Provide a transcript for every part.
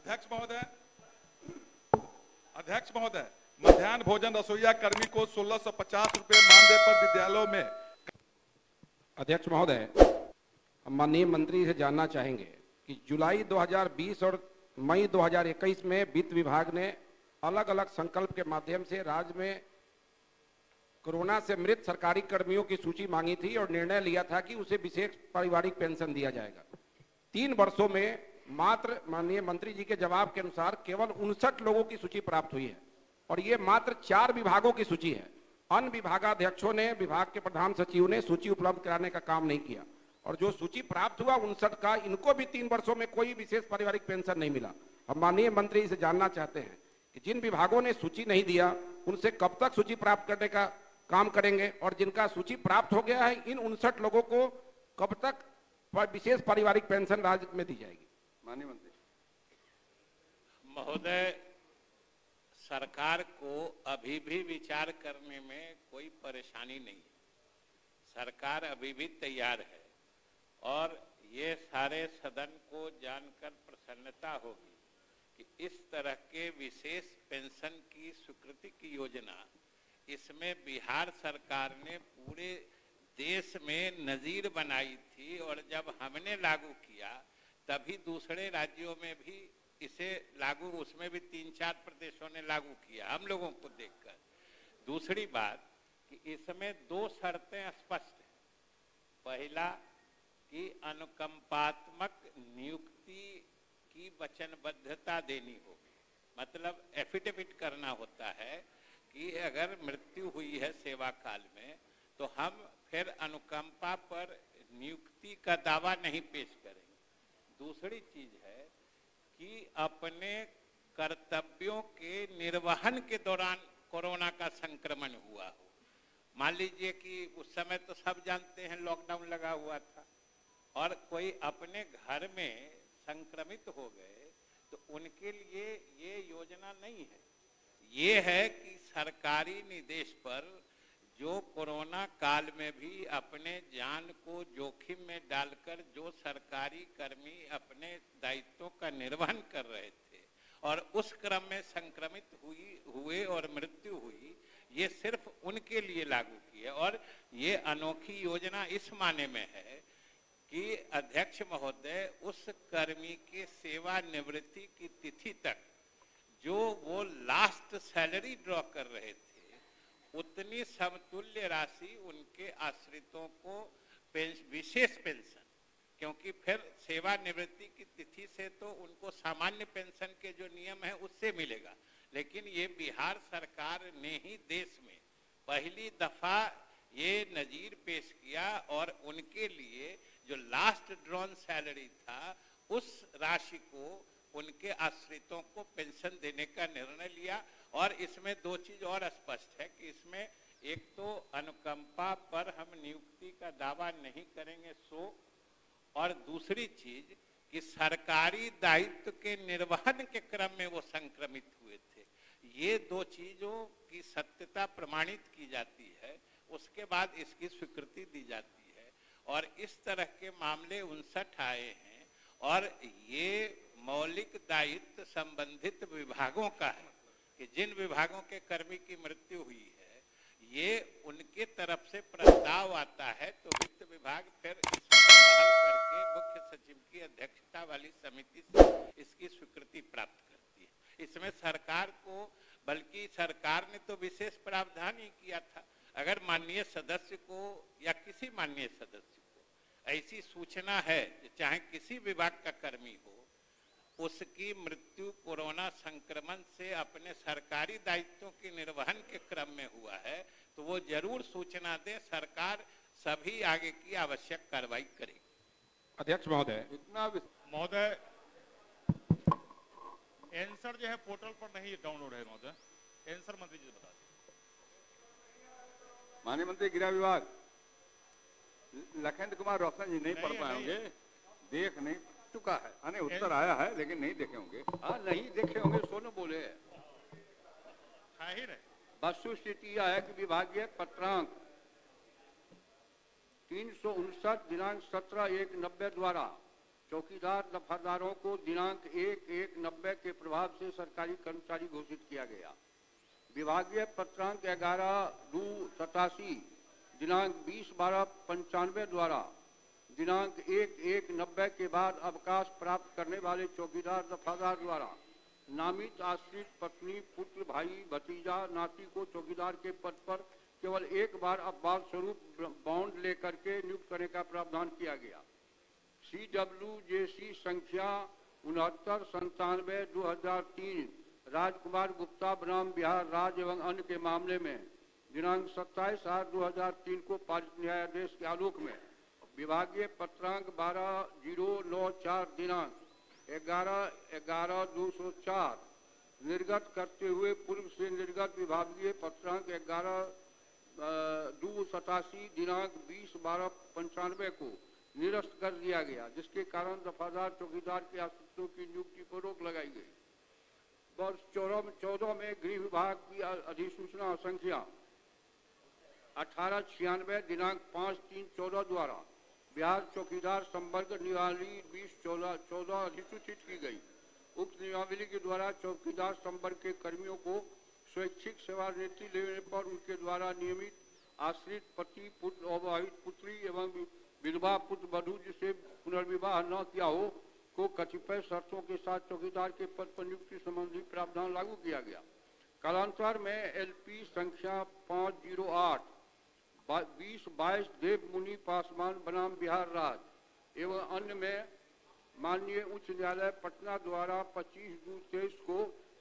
अध्यक्ष महोदय, मध्याह्न भोजन रसोईया कर्मी को 1650 रुपए मानदेय पर विद्यालयों में। अध्यक्ष महोदय, हम माननीय मंत्री से जानना चाहेंगे कि जुलाई 2020 और मई 2021 में वित्त विभाग ने अलग अलग संकल्प के माध्यम से राज्य में कोरोना से मृत सरकारी कर्मियों की सूची मांगी थी और निर्णय लिया था कि उसे विशेष पारिवारिक पेंशन दिया जाएगा। 3 वर्षों में मात्र माननीय मंत्री जी के जवाब के अनुसार केवल 59 लोगों की सूची प्राप्त हुई है और ये मात्र 4 विभागों की सूची है। अन्य विभागाध्यक्षों ने, विभाग के प्रधान सचिव ने सूची उपलब्ध कराने का काम नहीं किया और जो सूची प्राप्त हुआ 59 का, इनको भी 3 वर्षों में कोई विशेष पारिवारिक पेंशन नहीं मिला। हम माननीय मंत्री से जानना चाहते हैं कि जिन विभागों ने सूची नहीं दिया उनसे कब तक सूची प्राप्त करने का काम करेंगे और जिनका सूची प्राप्त हो गया है, इन 59 लोगों को कब तक विशेष पारिवारिक पेंशन राज्य में दी जाएगी? माननीय मंत्री महोदय, सरकार को अभी भी विचार करने में कोई परेशानी नहीं है। सरकार अभी भी तैयार है और ये सारे सदन को जानकर प्रसन्नता होगी कि इस तरह के विशेष पेंशन की स्वीकृति की योजना, इसमें बिहार सरकार ने पूरे देश में नजीर बनाई थी और जब हमने लागू किया तभी दूसरे राज्यों में भी इसे लागू, उसमें भी 3-4 प्रदेशों ने लागू किया हम लोगों को देखकर। दूसरी बात कि इसमें 2 शर्तें स्पष्ट हैं। पहला कि अनुकंपात्मक नियुक्ति की वचनबद्धता देनी होगी, मतलब एफिडेविट करना होता है कि अगर मृत्यु हुई है सेवा काल में तो हम फिर अनुकंपा पर नियुक्ति का दावा नहीं पेश करेंगे। दूसरी चीज है कि अपने कर्तव्यों के निर्वहन के दौरान कोरोना का संक्रमण हुआ हो। मान लीजिए कि उस समय तो सब जानते हैं लॉकडाउन लगा हुआ था और कोई अपने घर में संक्रमित हो गए तो उनके लिए ये योजना नहीं है। ये है कि सरकारी निर्देश पर जो कोरोना काल में भी अपने जान को जोखिम में डालकर जो सरकारी कर्मी अपने दायित्वों का निर्वहन कर रहे थे और उस क्रम में संक्रमित हुए और मृत्यु हुई, ये सिर्फ उनके लिए लागू की है। और ये अनोखी योजना इस माने में है कि अध्यक्ष महोदय, उस कर्मी के सेवानिवृत्ति की तिथि तक जो वो लास्ट सैलरी ड्रॉ कर रहे थे उतनी समतुल्य राशि उनके आश्रितों को विशेष पेंशन, क्योंकि फिर सेवानिवृत्ति की तिथि से तो उनको सामान्य पेंशन के जो नियम है उससे मिलेगा, लेकिन ये बिहार सरकार ने ही देश में पहली दफा ये नजीर पेश किया और उनके लिए जो लास्ट ड्रॉन सैलरी था उस राशि को उनके आश्रितों को पेंशन देने का निर्णय लिया। और इसमें 2 चीज और स्पष्ट है कि इसमें एक तो अनुकंपा पर हम नियुक्ति का दावा नहीं करेंगे और दूसरी चीज कि सरकारी दायित्व के निर्वहन के क्रम में वो संक्रमित हुए थे। ये 2 चीजों की सत्यता प्रमाणित की जाती है, उसके बाद इसकी स्वीकृति दी जाती है। और इस तरह के मामले 59 आए हैं और ये मौलिक दायित्व संबंधित विभागों का है कि जिन विभागों के कर्मी की मृत्यु हुई है ये उनके तरफ से प्रस्ताव आता है तो वित्त विभाग फिर इसमें पहल करके मुख्य सचिव की अध्यक्षता वाली समिति से इसकी स्वीकृति प्राप्त करती है। इसमें सरकार को, बल्कि सरकार ने तो विशेष प्रावधान ही किया था। अगर माननीय सदस्य को या किसी माननीय सदस्य को ऐसी सूचना है, चाहे किसी विभाग का कर्मी हो, उसकी मृत्यु कोरोना संक्रमण से अपने सरकारी दायित्वों के निर्वहन के क्रम में हुआ है तो वो जरूर सूचना दे, सरकार सभी आगे की आवश्यक कार्रवाई करेगी। अध्यक्ष महोदय, महोदय आंसर जो है पोर्टल पर नहीं डाउनलोड है महोदय, आंसर मंत्री जी बता दें। माननीय मंत्री गृह विभाग लखेंद्र कुमार रोशन जी नहीं पढ़ पाए होंगे, देख नहीं चुका है, अने उत्तर आया है लेकिन नहीं देखे होंगे। हाँ नहीं देखे होंगे, सोनू बोले वस्तु स्थिति यह है कि विभागीय पत्रांक 359 दिनांक 17/1/90 द्वारा चौकीदार दफादारों को दिनांक 1/1/90 के प्रभाव से सरकारी कर्मचारी घोषित किया गया। विभागीय पत्रांक 11/2/87 दिनांक 20/12/95 द्वारा दिनांक 1/1/90 के बाद अवकाश प्राप्त करने वाले चौकीदार दफादार द्वारा नामित आश्रित पत्नी, पुत्र, भाई, भतीजा, नाती को चौकीदार के पद पर केवल एक बार अपवाद स्वरूप बॉन्ड लेकर के नियुक्त करने का प्रावधान किया गया। CWJC संख्या 6997/2003 राजकुमार गुप्ता बनाम बिहार राज्य एवं अन्य के मामले में दिनांक 27/8/2003 को पारित न्यायाधीश के आलोक में विभागीय पत्रांक 12/094 दिनांक 11/11/204 निर्गत करते हुए पूर्व से निर्गत विभागीय पत्रांक 11/2/87 दिनांक 20/12/95 को निरस्त कर दिया गया, जिसके कारण दफादार चौकीदार के अस्तित्व की नियुक्ति पर रोक लगाई गई। वर्ष 14 में गृह विभाग की अधिसूचना संख्या 1896 दिनांक 5/3/14 द्वारा बिहार चौकीदार संवर्ग नियमावली 2014 अधिसूचित की गई। उक्त नियमावली के द्वारा चौकीदार संवर्ग के कर्मियों को स्वैच्छिक सेवानिवृत्ति लेने पर उनके द्वारा नियमित आश्रित पति, पुत्र, अविवाहित पुत्री एवं विधवा पुत्र वधू जिसे पुनर्विवाह न किया हो को कतिपय शर्तों के साथ चौकीदार के पद पर नियुक्ति संबंधी प्रावधान लागू किया गया। कालांतर में LP संख्या 508/2022 देव मुनि पासवान बनाम बिहार राज्य एवं अन्य में माननीय उच्च न्यायालय पटना द्वारा 25/2/23 को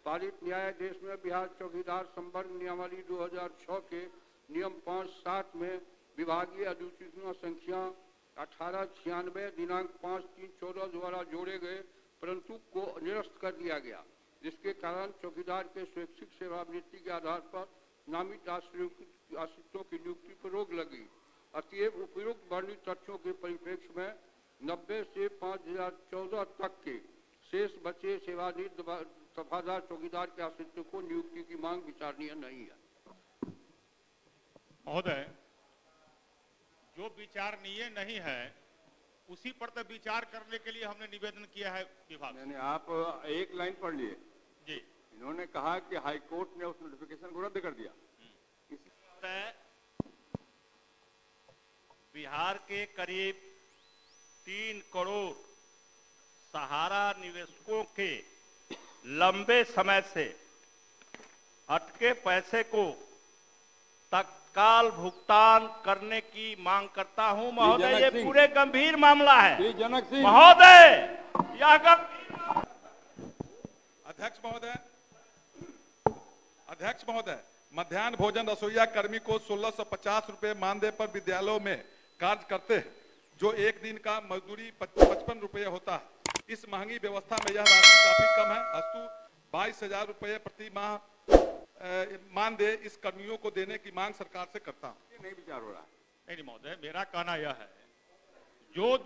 पारित न्यायाधीश में बिहार चौकीदार संवर्ग नियमावली 2006 के नियम 5/7 में विभागीय अधिसूचना संख्या 1896 दिनांक 5/3/14 द्वारा जोड़े गए परंतु को निरस्त कर दिया गया, जिसके कारण चौकीदार के स्वैच्छिक सेवानिवृत्ति के आधार पर नामित आश्रितों की नियुक्ति पर रोक लगी। अतएव उपयुक्त वर्णित तथ्यों के परिप्रेक्ष्य में 90 से 5014 तक के शेष बचे सेवानिवृत्त दफादार चौकीदार के आश्रितों को नियुक्ति की मांग विचारणीय नहीं है। महोदय, जो विचारणीय नहीं है उसी पर तो विचार करने के लिए हमने निवेदन किया है विभाग से। नहीं, आप एक लाइन पढ़ लिए जी। इन्होंने कहा कि हाई कोर्ट ने उस नोटिफिकेशन को रद्द कर दिया। बिहार के करीब 3 करोड़ सहारा निवेशकों के लंबे समय से अटके पैसे को तत्काल भुगतान करने की मांग करता हूं। महोदय, ये पूरे गंभीर मामला है महोदय। यह अध्यक्ष महोदय, मध्याह्न भोजन रसोईया कर्मी को 1650 रुपए मानदेय पर विद्यालयों में कार्य करते हैं, जो एक दिन का मजदूरी 55 रुपये होता है। इस महंगी व्यवस्था में यह राशि काफी कम है। अस्तु 22,000 रुपये प्रति माह मानदेय इस कर्मियों को देने की मांग सरकार से करता हूं। ये नहीं विचार हो रहा है। नहीं महोदय, मेरा कहना यह है जो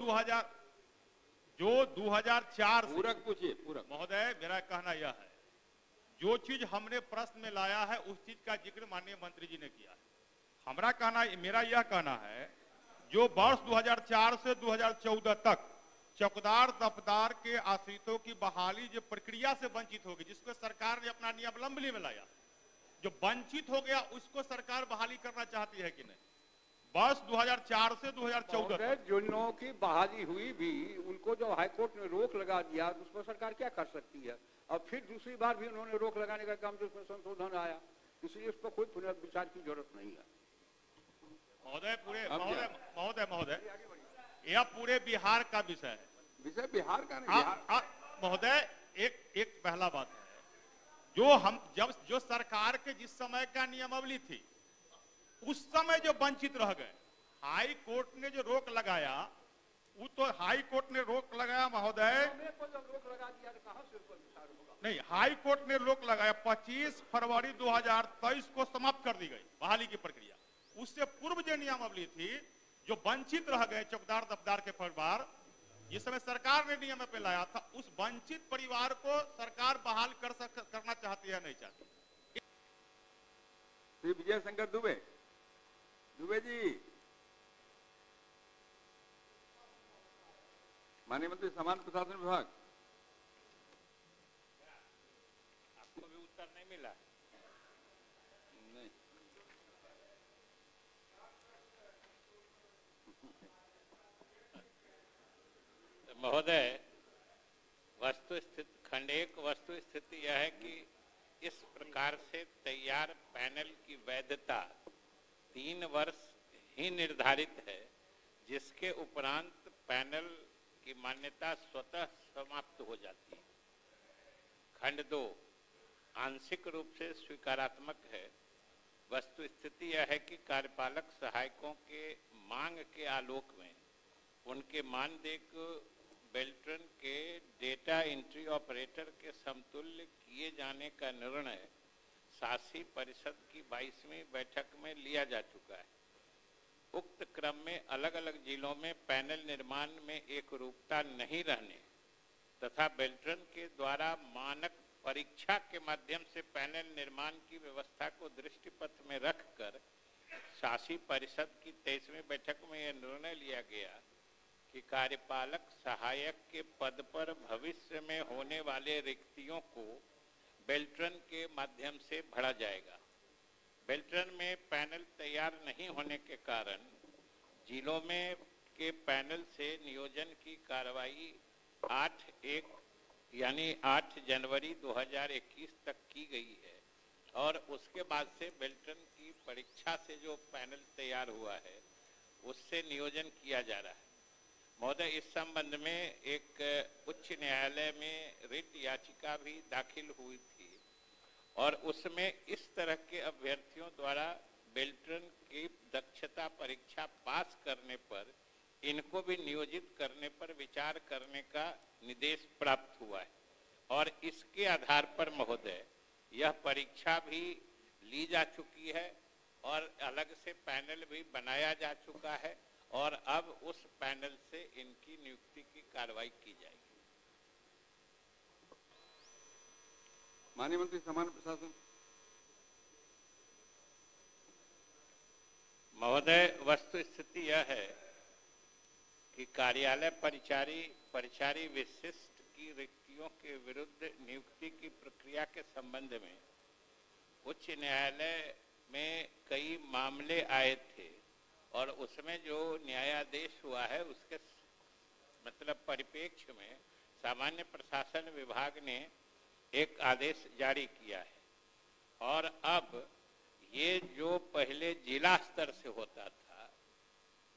2004 पूरक पूछिए पूरक। महोदय, मेरा कहना यह है जो चीज हमने प्रश्न में लाया है उस चीज का जिक्र माननीय मंत्री जी ने किया है। मेरा यह कहना है जो वर्ष 2004 से 2014 तक चौकीदार दफदार के आश्रितों की बहाली जो प्रक्रिया से वंचित होगी, जिसको सरकार ने अपना नियमावली में लाया, जो वंचित हो गया उसको सरकार बहाली करना चाहती है कि नहीं? वर्ष 2004 से 2014 तक जिन लोगों की बहाली हुई भी उनको जो हाईकोर्ट ने रोक लगा दिया तो उस पर सरकार क्या कर सकती है? और फिर दूसरी बार भी उन्होंने रोक लगाने का काम, जिसमें संशोधन आया, इसलिए उस पर कोई पुनर्विचार की जरूरत नहीं है। महोदय, यह पूरे बिहार का विषय है। विषय बिहार का नहीं। महोदय, एक पहला बात है जो सरकार के जिस समय का नियमावली थी उस समय जो वंचित रह गए, हाई कोर्ट ने जो रोक लगाया, वो तो हाई कोर्ट ने रोक लगाया महोदय, रोक लगा दिया तो कहां से उस पर विचार होगा? नहीं, हाई कोर्ट ने रोक लगाया 25 फरवरी 2023 को समाप्त कर दी गई बहाली की प्रक्रिया। उससे पूर्व जो नियमावली थी, जो वंचित रह गए चौकीदार दफदार के परिवार, जिस समय सरकार ने नियम पे लाया था, उस वंचित परिवार को सरकार बहाल करना चाहती है, नहीं चाहती? श्री विजय शंकर दुबे जी, माननीय मंत्री सामान्य प्रशासन विभाग। आपको भी उत्तर नहीं मिला? नहीं। महोदय, खंड 1 वस्तु स्थिति यह है कि इस प्रकार से तैयार पैनल की वैधता 3 वर्ष ही निर्धारित है, जिसके उपरांत पैनल की मान्यता स्वतः समाप्त हो जाती है। खंड 2 आंशिक रूप से स्वीकारात्मक है। वस्तु स्थिति यह है कि कार्यपालक सहायकों के मांग के आलोक में उनके मानदेय को बेल्ट्रन के डेटा एंट्री ऑपरेटर के समतुल्य किए जाने का निर्णय शासी परिषद की 22वीं बैठक में लिया जा चुका है। उक्त क्रम में अलग अलग जिलों में पैनल निर्माण में एक रूपता नहीं रहने तथा बेल्ट्रन के द्वारा मानक परीक्षा के माध्यम से पैनल निर्माण की व्यवस्था को दृष्टिपथ में रखकर शासी परिषद की 23वीं बैठक में यह निर्णय लिया गया कि कार्यपालक सहायक के पद पर भविष्य में होने वाले रिक्तियों को बेल्ट्रन के माध्यम से भरा जाएगा। बेल्ट्रन में पैनल तैयार नहीं होने के कारण जिलों में के पैनल से नियोजन की कार्रवाई 8 जनवरी 2021 तक की गई है और उसके बाद से बेल्ट्रन की परीक्षा से जो पैनल तैयार हुआ है उससे नियोजन किया जा रहा है। महोदय, इस संबंध में एक उच्च न्यायालय में रिट याचिका भी दाखिल हुई थी और उसमें इस तरह के अभ्यर्थियों द्वारा बेल्ट्रन की दक्षता परीक्षा पास करने पर इनको भी नियोजित करने पर विचार करने का निर्देश प्राप्त हुआ है और इसके आधार पर महोदय यह परीक्षा भी ली जा चुकी है और अलग से पैनल भी बनाया जा चुका है और अब उस पैनल से इनकी नियुक्ति की कार्रवाई की जाएगी। माननीय मंत्री सामान्य प्रशासन। महोदय, वस्तु स्थिति यह है कि कार्यालय परिचारी विशिष्ट की रिक्तियों के विरुद्ध नियुक्ति की प्रक्रिया के संबंध में उच्च न्यायालय में कई मामले आए थे और उसमें जो न्यायाधीश हुआ है उसके मतलब परिप्रेक्ष्य में सामान्य प्रशासन विभाग ने एक आदेश जारी किया है और अब ये जो पहले जिला स्तर से होता था,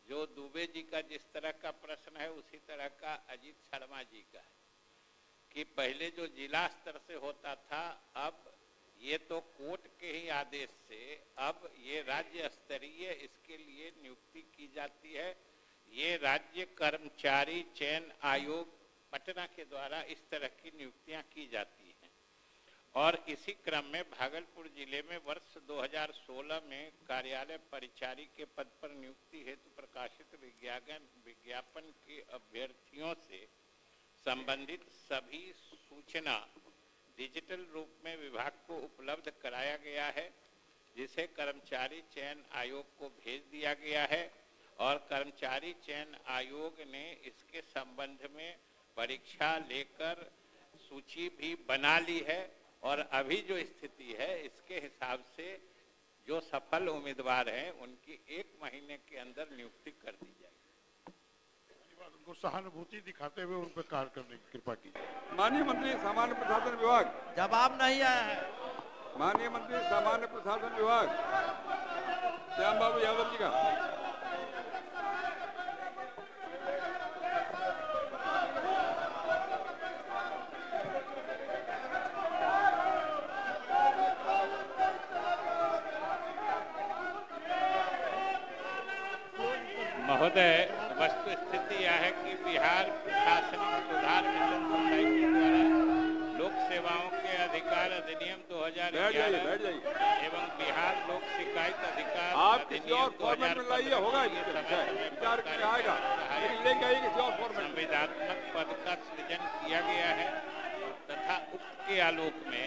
जो दुबे जी का जिस तरह का प्रश्न है उसी तरह का अजीत शर्मा जी का है कि पहले जो जिला स्तर से होता था, अब ये तो कोर्ट के ही आदेश से अब ये राज्य स्तरीय इसके लिए नियुक्ति की जाती है। ये राज्य कर्मचारी चयन आयोग पटना के द्वारा इस तरह की नियुक्तियां की जाती हैं और इसी क्रम में भागलपुर जिले में वर्ष 2016 में कार्यालय परिचारी के पद पर नियुक्ति हेतु प्रकाशित विज्ञापन के अभ्यर्थियों से संबंधित सभी सूचना डिजिटल रूप में विभाग को उपलब्ध कराया गया है, जिसे कर्मचारी चयन आयोग को भेज दिया गया है और कर्मचारी चयन आयोग ने इसके संबंध में परीक्षा लेकर सूची भी बना ली है और अभी जो स्थिति है इसके हिसाब से जो सफल उम्मीदवार हैं उनकी 1 महीने के अंदर नियुक्ति कर दी जाएगी। उनको सहानुभूति दिखाते हुए उन पर कार्य करने की कृपा कीजिए। माननीय मंत्री सामान्य प्रशासन विभाग। जवाब नहीं आया है। माननीय मंत्री सामान्य प्रशासन विभाग श्याम बाबू यादव जी का। महोदय, वस्तु स्थिति यह है कि बिहार प्रशासनिक सुधार मिशन सोसाइटी द्वारा लोक सेवाओं के अधिकार अधिनियम 2011 एवं बिहार लोक शिकायत अधिकार आप किसी और फॉर्मेट में लाइए, होगा विचार में आएगा, लेके आइए किसी और फॉर्मेट। संविदात्मक पद का सृजन किया गया है तथा उक्त के आलोक में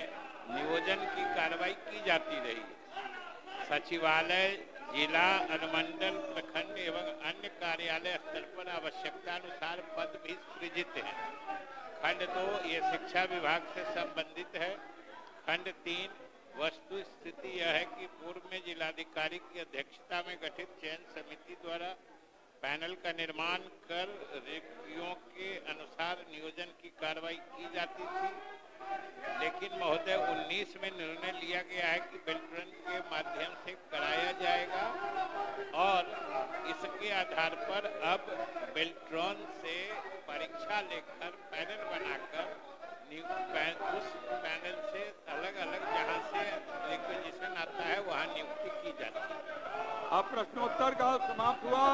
नियोजन की कार्रवाई की जाती रही है। सचिवालय जिला, अनुमंडल, प्रखंड एवं अन्य कार्यालय स्तर पर आवश्यकता अनुसार पद भी सृजित हैं। खंड 2 ये शिक्षा विभाग से संबंधित है। खंड 3 वस्तु स्थिति यह है कि पूर्व में जिलाधिकारी की अध्यक्षता में गठित चयन समिति द्वारा पैनल का निर्माण कर रिक्तियों के अनुसार नियोजन की कार्रवाई की जाती थी, लेकिन महोदय 19 में निर्णय लिया गया है कि बेल्ट्रॉन के माध्यम से कराया जाएगा और इसके आधार पर अब बेल्ट्रॉन से परीक्षा लेकर पैनल बनाकर उस पैनल से अलग अलग जहां से रिक्वेजिशन आता है वहां नियुक्ति की जाती है। अब प्रश्नोत्तर का समाप्त हुआ।